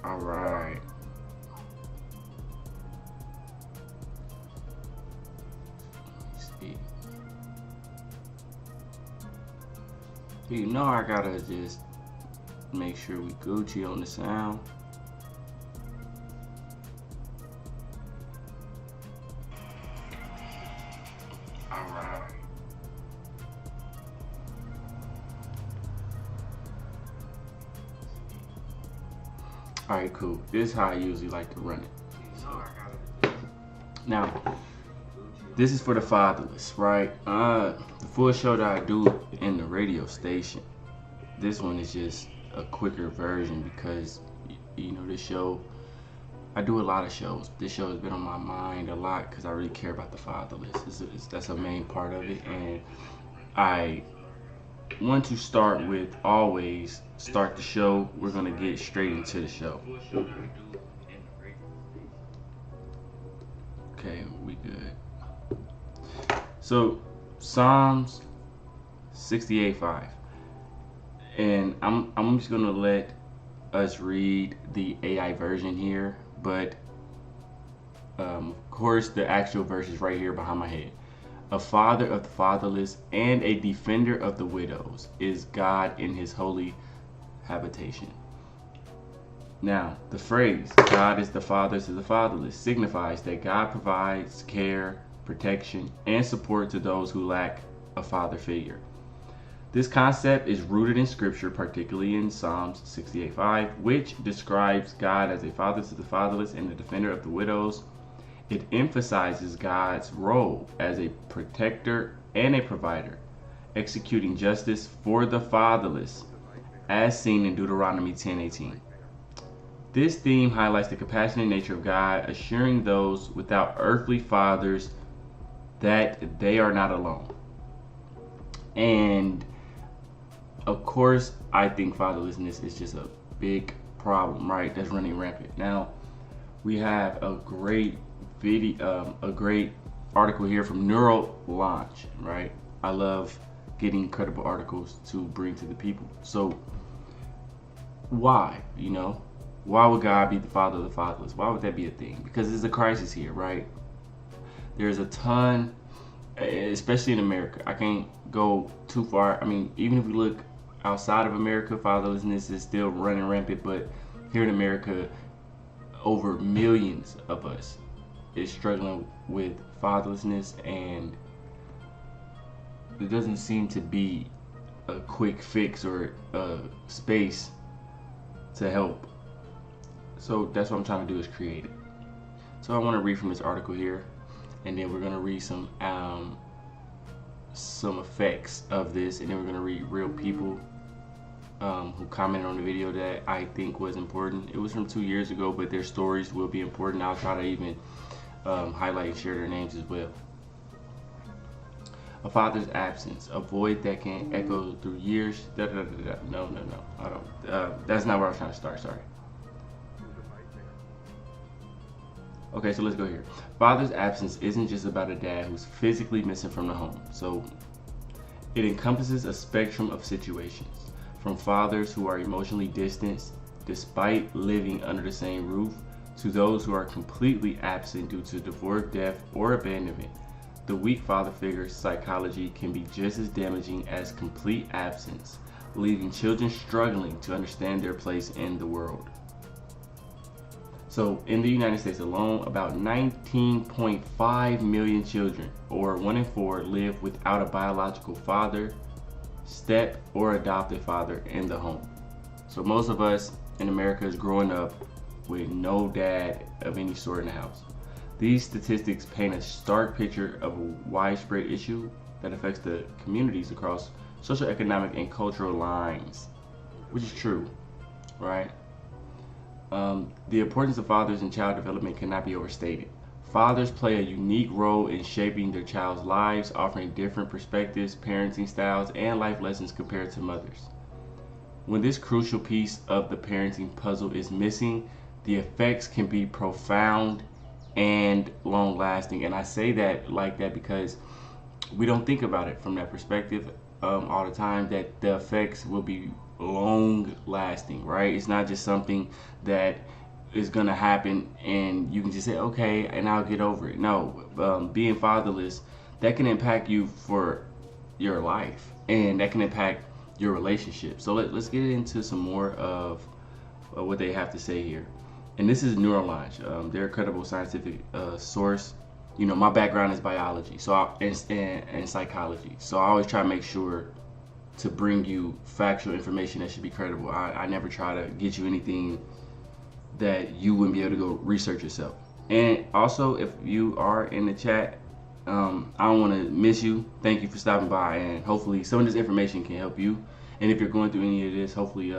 All right. Let's see. You know I gotta just make sure we Gucci on the sound. All right. All right, cool. This is how I usually like to run it. Now, this is for the fatherless, right? The full show that I do in the radio station. This one is just a quicker version because you know this show. I do a lot of shows. This show has been on my mind a lot because I really care about the fatherless. That's a main part of it, and I want to start with always start the show. We're gonna get straight into the show. Okay, we good. So Psalms 68:5, and I'm just gonna let us read the AI version here, but of course the actual verse is right here behind my head. A father of the fatherless and a defender of the widows is God in his holy habitation. Now, the phrase, God is the father to the fatherless, signifies that God provides care, protection, and support to those who lack a father figure. This concept is rooted in scripture, particularly in Psalms 68:5, which describes God as a father to the fatherless and a defender of the widows. It emphasizes God's role as a protector and a provider, executing justice for the fatherless, as seen in Deuteronomy 10:18. This theme highlights the compassionate nature of God, assuring those without earthly fathers that they are not alone. And of course, I think fatherlessness is just a big problem, right? That's running rampant. Now, we have a great video, a great article here from Neural Launch, right? I love getting credible articles to bring to the people. So, why, why would God be the father of the fatherless? Why would that be a thing? Because there's a crisis here, right? There's a ton, especially in America. I can't go too far. I mean, even if we look outside of America, fatherlessness is still running rampant, but here in America, over millions of us is struggling with fatherlessness, and there doesn't seem to be a quick fix or a space to help. So that's what I'm trying to do, is create it. So I want to read from this article here, and then we're going to read some effects of this, and then we're going to read real people who commented on the video that I think was important. It was from 2 years ago, but their stories will be important. I'll try to even highlight and share their names as well. A father's absence, a void that can echo through years. No, I don't. That's not where I was trying to start. Sorry. Okay, so let's go here. Father's absence isn't just about a dad who's physically missing from the home. So it encompasses a spectrum of situations, from fathers who are emotionally distanced despite living under the same roof, to those who are completely absent due to divorce, death, or abandonment. The weak father figure psychology can be just as damaging as complete absence, leaving children struggling to understand their place in the world. So in the United States alone, about 19.5 million children, or 1 in 4, live without a biological father, step, or adopted father in the home. So most of us in America is growing up with no dad of any sort in the house. These statistics paint a stark picture of a widespread issue that affects the communities across socioeconomic and cultural lines, which is true, right? The importance of fathers in child development cannot be overstated. Fathers play a unique role in shaping their child's lives, offering different perspectives, parenting styles, and life lessons compared to mothers. When this crucial piece of the parenting puzzle is missing, the effects can be profound and long lasting. And I say that like that because we don't think about it from that perspective all the time, that the effects will be long lasting, right? It's not just something that is gonna happen and you can just say, okay, and I'll get over it. No, being fatherless, that can impact you for your life, and that can impact your relationship. So let's get into some more of what they have to say here. And this is Neurolaunch. They're a credible scientific source. You know, my background is biology, and psychology. So I always try to make sure to bring you factual information that should be credible. I never try to get you anything that you wouldn't be able to go research yourself. And also, if you are in the chat, I don't want to miss you. Thank you for stopping by, and hopefully some of this information can help you. And if you're going through any of this, hopefully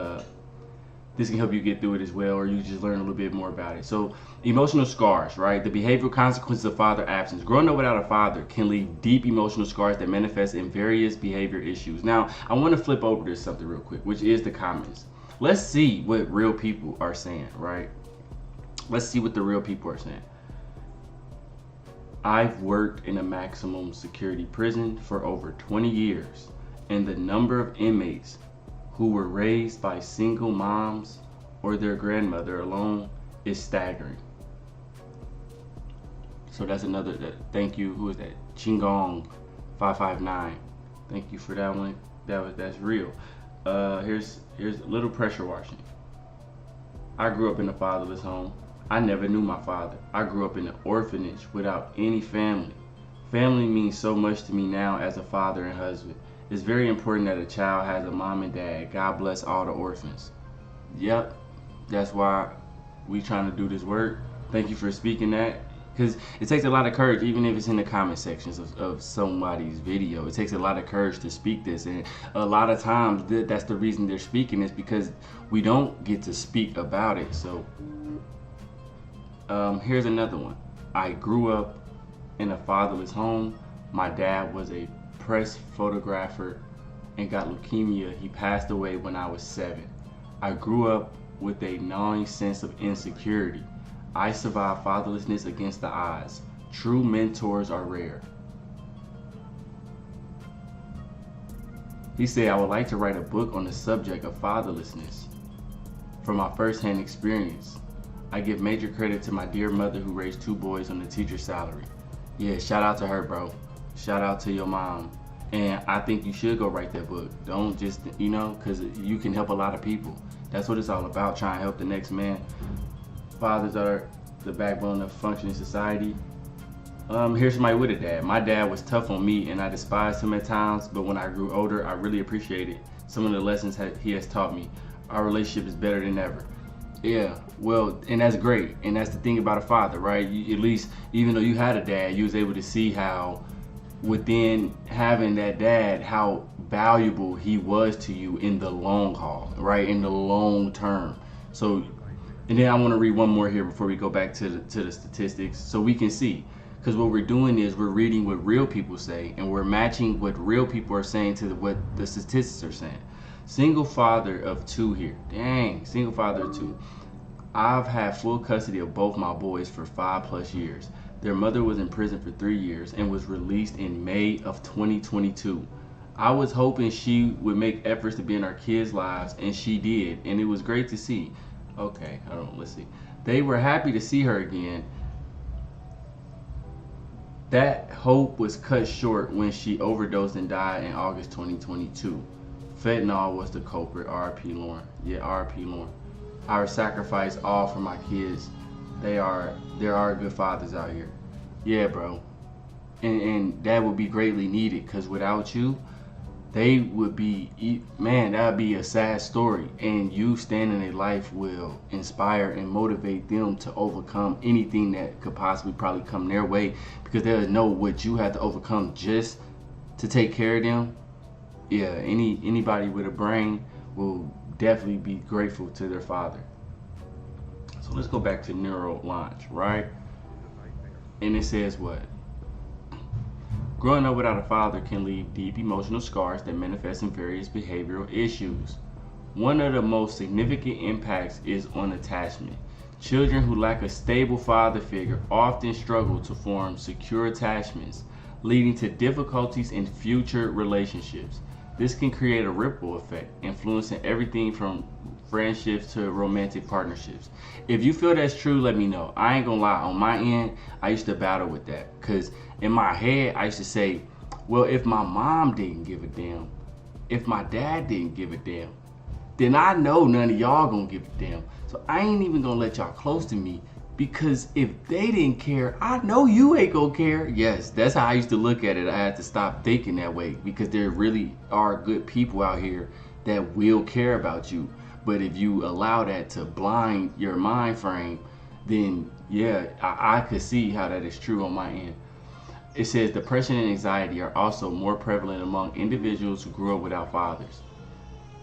this can help you get through it as well, or you just learn a little bit more about it. So, emotional scars, right? The behavioral consequences of father absence. Growing up without a father can leave deep emotional scars that manifest in various behavior issues. Now, I want to flip over to something real quick, which is the comments. Let's see what real people are saying, right? Let's see what the real people are saying. I've worked in a maximum security prison for over 20 years, and the number of inmates who were raised by single moms or their grandmother alone is staggering. So that's another, thank you, who is that? Chingong 559. Thank you for that one. That's real. Here's a little pressure washing. I grew up in a fatherless home. I never knew my father. I grew up in an orphanage without any family. Family means so much to me now as a father and husband. It's very important that a child has a mom and dad. God bless all the orphans. Yep, that's why we trying to do this work. Thank you for speaking that. Because it takes a lot of courage, even if it's in the comment sections of somebody's video. It takes a lot of courage to speak this. And a lot of times, that's the reason they're speaking is because we don't get to speak about it. So here's another one. I grew up in a fatherless home. My dad was a press photographer and got leukemia. He passed away when I was 7. I grew up with a gnawing sense of insecurity. I survived fatherlessness against the odds. True mentors are rare. He said, I would like to write a book on the subject of fatherlessness. From my first-hand experience, I give major credit to my dear mother who raised 2 boys on the teacher's salary. Yeah, shout out to her, bro. Shout out to your mom. And I think you should go write that book. Don't just, because you can help a lot of people. That's what it's all about, trying to help the next man. Fathers are the backbone of functioning society. Here's somebody with a dad. My dad was tough on me and I despised him at times, but when I grew older, I really appreciated some of the lessons he has taught me. Our relationship is better than ever. Yeah, well, and that's great. And that's the thing about a father, right? At least, even though you had a dad, you was able to see how within having that dad, how valuable he was to you in the long haul, right? In the long term. So, and then I want to read one more here before we go back to the statistics so we can see. Because what we're doing is we're reading what real people say and we're matching what real people are saying to what the statistics are saying. Single father of 2 here. Dang, single father of 2. I've had full custody of both my boys for 5+ years. Their mother was in prison for 3 years and was released in May of 2022. I was hoping she would make efforts to be in our kids' lives, and she did, and it was great to see. Okay, let's see. They were happy to see her again. That hope was cut short when she overdosed and died in August 2022. Fentanyl was the culprit. R.I.P. Lauren. Yeah, R.I.P. Lauren. I would sacrifice all for my kids. There are good fathers out here. Yeah, bro. And that would be greatly needed, because without you, they would be, man, that would be a sad story. And you standing in life will inspire and motivate them to overcome anything that could possibly probably come their way, because they'll know what you have to overcome just to take care of them. Yeah, anybody with a brain will definitely be grateful to their father. So let's go back to Neurolaunch, right? And it says what? Growing up without a father can leave deep emotional scars that manifest in various behavioral issues. One of the most significant impacts is on attachment. Children who lack a stable father figure often struggle to form secure attachments, leading to difficulties in future relationships. This can create a ripple effect, influencing everything from friendships to romantic partnerships. If you feel that's true, let me know. I ain't gonna lie, on my end, I used to battle with that. Because in my head, I used to say, well, if my mom didn't give a damn, if my dad didn't give a damn, then I know none of y'all gonna give a damn. So I ain't even gonna let y'all close to me, because if they didn't care, I know you ain't gonna care. Yes, that's how I used to look at it. I had to stop thinking that way, because there really are good people out here that will care about you. But if you allow that to blind your mind frame, then yeah, I could see how that is true on my end. It says depression and anxiety are also more prevalent among individuals who grew up without fathers.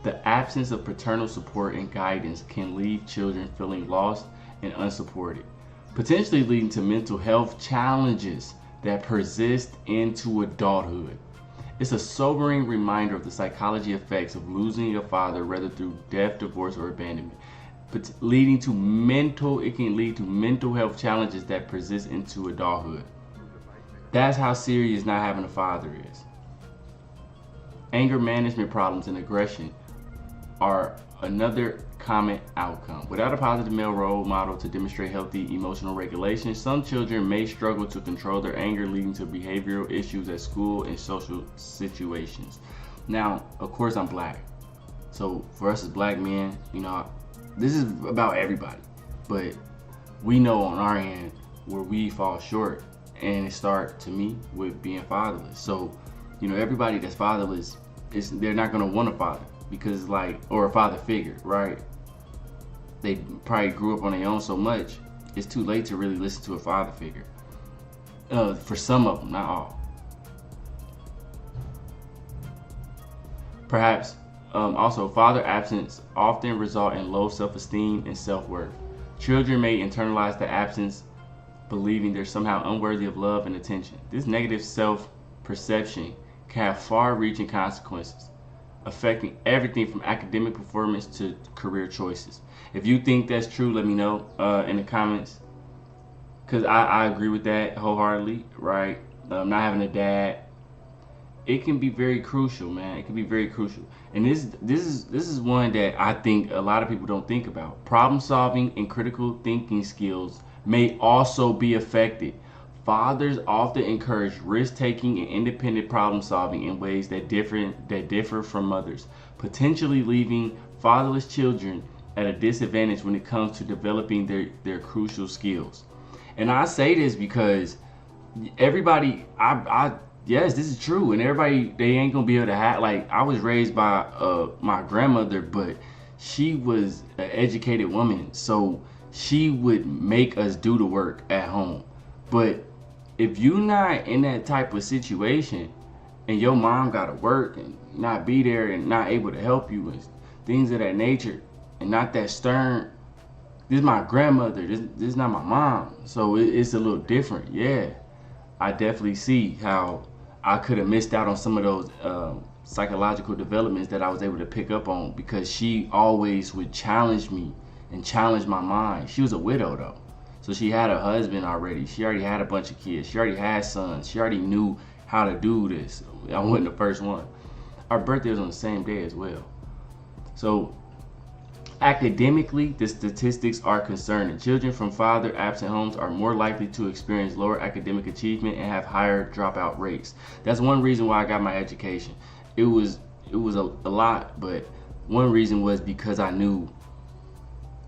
The absence of paternal support and guidance can leave children feeling lost and unsupported, potentially leading to mental health challenges that persist into adulthood. It's a sobering reminder of the psychology effects of losing a father, whether through death, divorce, or abandonment, but it can lead to mental health challenges that persist into adulthood. That's how serious not having a father is. Anger management problems and aggression are another common outcome. Without a positive male role model to demonstrate healthy emotional regulation, some children may struggle to control their anger, leading to behavioral issues at school and social situations. Now, of course, I'm black. So for us as black men, this is about everybody. But we know on our end where we fall short, and it starts, to me, with being fatherless. So, everybody that's fatherless, they're not gonna want a father, because or a father figure, right? They probably grew up on their own so much, it's too late to really listen to a father figure. For some of them, not all. Perhaps also father absence often result in low self-esteem and self-worth. Children may internalize the absence, believing they're somehow unworthy of love and attention. This negative self-perception can have far-reaching consequences, affecting everything from academic performance to career choices. If you think that's true, let me know in the comments, because I agree with that wholeheartedly, right? Not having a dad, it can be very crucial, man. It can be very crucial. And this is one that I think a lot of people don't think about. Problem solving and critical thinking skills may also be affected. Fathers often encourage risk-taking and independent problem solving in ways that differ from mothers, potentially leaving fatherless children at a disadvantage when it comes to developing their crucial skills. And I say this because everybody, yes, this is true, and everybody, they ain't gonna be able to have, I was raised by my grandmother, but she was an educated woman, so she would make us do the work at home. But if you're not in that type of situation and your mom gotta work and not be there and not able to help you and things of that nature, and not that stern, this is my grandmother, this is not my mom, so it's a little different. Yeah, I definitely see how I could have missed out on some of those psychological developments that I was able to pick up on, because she always would challenge me and challenge my mind. She was a widow though, so she had a husband already. She already had a bunch of kids. She already had sons. She already knew how to do this. I wasn't the first one. Our birthday was on the same day as well. So academically, the statistics are concerning. Children from father-absent homes are more likely to experience lower academic achievement and have higher dropout rates. That's one reason why I got my education. It was a lot, but one reason was because I knew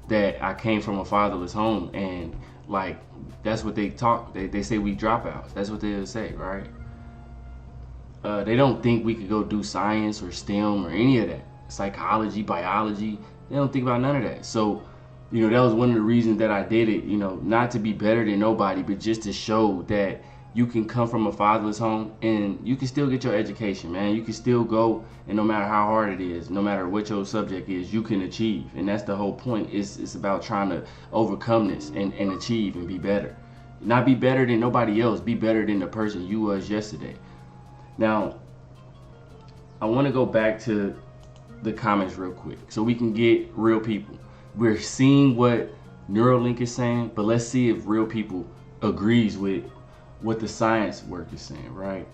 that I came from a fatherless home, and that's what they talk. They say we dropouts. That's what they'll say, right? They don't think we could go do science or STEM or any of that. Psychology, biology. They don't think about none of that. So, that was one of the reasons that I did it, not to be better than nobody, but just to show that you can come from a fatherless home and you can still get your education, man. You can still go, and no matter how hard it is, no matter what your subject is, you can achieve. And that's the whole point. It's about trying to overcome this and achieve and be better. Not be better than nobody else, be better than the person you was yesterday. Now, I want to go back to the comments real quick so we can get real people. We're seeing what Neuralink is saying, but let's see if real people agrees with what the science work is saying, right?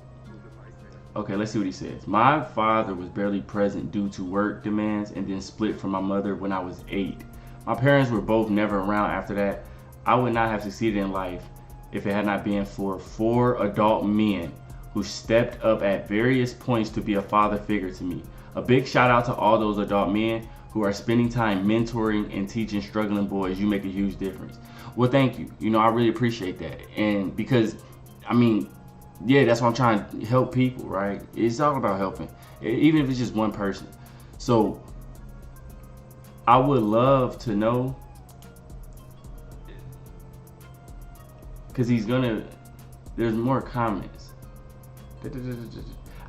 Okay, let's see what he says. My father was barely present due to work demands and then split from my mother when I was 8. My parents were both never around after that. I would not have succeeded in life if it had not been for 4 adult men who stepped up at various points to be a father figure to me. A big shout out to all those adult men who are spending time mentoring and teaching struggling boys. You make a huge difference. Well, thank you. You know, I really appreciate that. And because, I mean, yeah, that's why I'm trying to help people, right? It's all about helping, even if it's just one person. So I would love to know, because there's more comments.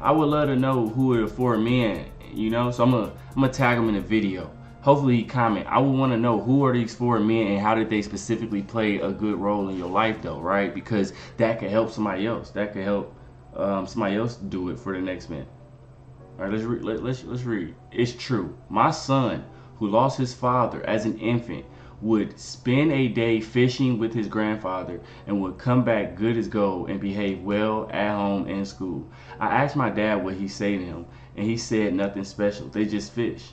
I would love to know who are the 4 men, you know? So I'm gonna tag them in the video. Hopefully he comment. I would want to know who are these 4 men and how did they specifically play a good role in your life though, right? Because that could help somebody else. That could help somebody else do it for the next man. All right, let's read. It's true. My son, who lost his father as an infant, would spend a day fishing with his grandfather and would come back good as gold and behave well at home and school. I asked my dad what he say to him, and he said nothing special. They just fish.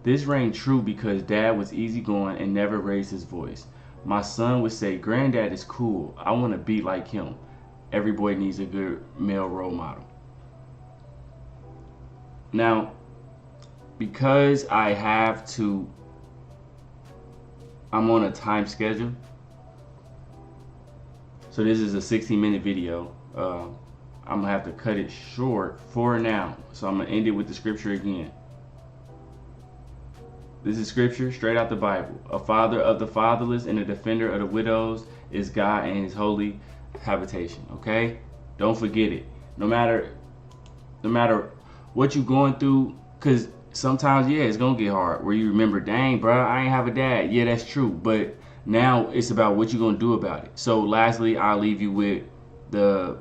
This rang true because dad was easygoing and never raised his voice. My son would say, "Granddad is cool. I want to be like him." Every boy needs a good male role model. Now, because I'm on a time schedule, so this is a 16-minute video. I'm gonna have to cut it short for now. So I'm gonna end it with the scripture again. This is scripture straight out the Bible. A father of the fatherless and a defender of the widows is God and his holy habitation. Okay? Don't forget it. No matter what you're going through, because sometimes, yeah, it's gonna get hard where you remember, dang, bro, I ain't have a dad. Yeah, that's true. But now it's about what you're gonna do about it. So lastly, I'll leave you with the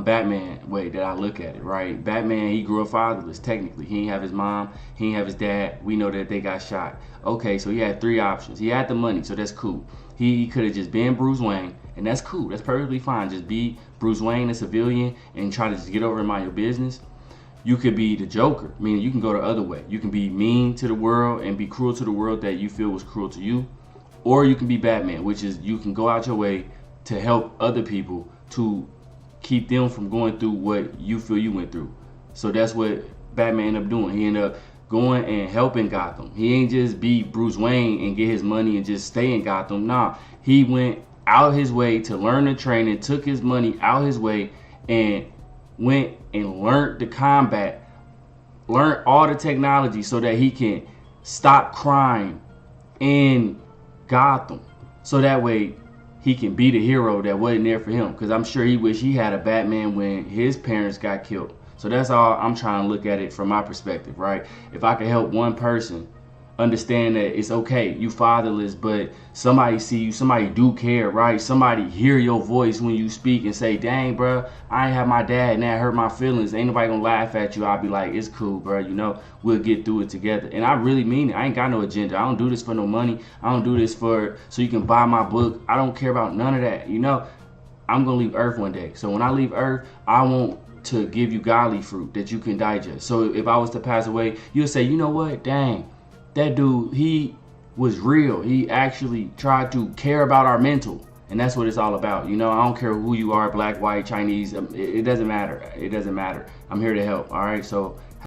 Batman way that I look at it, right? Batman, he grew up fatherless, technically. He didn't have his mom, he didn't have his dad. We know that they got shot. Okay, so he had 3 options. He had the money, so that's cool. He could have just been Bruce Wayne, and that's cool. That's perfectly fine. Just be Bruce Wayne, a civilian, and try to just get over and mind your business. You could be the Joker, meaning you can go the other way. You can be mean to the world and be cruel to the world that you feel was cruel to you. Or you can be Batman, which is you can go out your way to help other people to keep them from going through what you feel you went through. So that's what Batman ended up doing. He ended up going and helping Gotham. He ain't just be Bruce Wayne and get his money and just stay in Gotham. Nah, he went out his way to learn the training, took his money out his way, and went and learned the combat, learned all the technology so that he can stop crime in Gotham. So that way he can be the hero that wasn't there for him. Because I'm sure he wish he had a Batman when his parents got killed. So that's all I'm trying to look at it from my perspective, right? If I can help one person understand that it's okay, you fatherless, but somebody see you, somebody do care, right? Somebody hear your voice when you speak and say, dang, bro, I ain't have my dad and that hurt my feelings. Ain't nobody gonna laugh at you. I'll be like, it's cool, bro, you know, we'll get through it together. And I really mean it. I ain't got no agenda. I don't do this for no money. I don't do this for so you can buy my book. I don't care about none of that, you know. I'm gonna leave Earth one day. So when I leave Earth, I want to give you godly fruit that you can digest. So if I was to pass away, you'll say, you know what, dang, that dude, he was real. He actually tried to care about our mental. And that's what it's all about. You know, I don't care who you are, black, white, Chinese. It doesn't matter. It doesn't matter. I'm here to help. All right. So